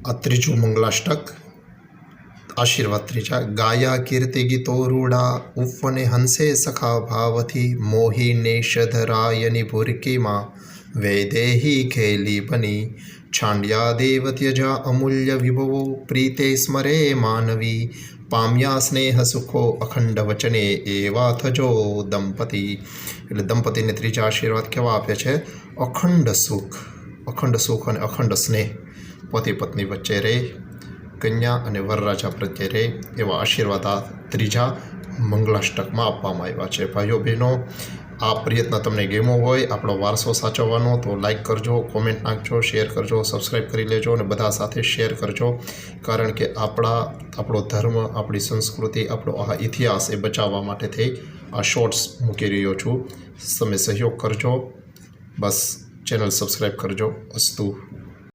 આ ત્રીજું મંગલાષ્ટક આશીર્વાદ ત્રીજા। ગાયા કીર્તિ ગીતો રૂડા ઉપવને હંસે સખા ભાવથી મોહિને શધરાયની ભૂરકીમાં વૈદેહી ખેલી બની છાંડ્યા દેવ ત્યજા અમૂલ્ય વિભવો પ્રીતે સ્મરે માનવી પામ્યા સ્નેહ સુખો અખંડ વચને એવા થજો દંપતી। એટલે દંપતીને ત્રીજા આશીર્વાદ કેવા આપે છે? અખંડ સુખ અને અખંડ સ્નેહ પતિ પત્ની વચ્ચે રહે, કન્યા અને વરરાજા પ્રત્યે રહે એવા આશીર્વાદ આ ત્રીજા મંગલાષ્ટકમાં આપવામાં આવ્યા છે। ભાઈઓ બહેનો, આ પ્રયત્ન તમને ગમ્યો હોય, આપણો વારસો સાચવવાનો, તો લાઈક કરજો, કોમેન્ટ નાખજો, શેર કરજો, સબસ્ક્રાઈબ કરી લેજો અને બધા સાથે શેર કરજો। કારણ કે આપણો ધર્મ, આપણી સંસ્કૃતિ, આપણો આ ઇતિહાસ એ બચાવવા માટે થઈ આ શોર્ટ્સ મૂકી રહ્યો છું। તમે સહયોગ કરજો, બસ ચેનલ સબસ્ક્રાઈબ કરજો। અસ્તુ।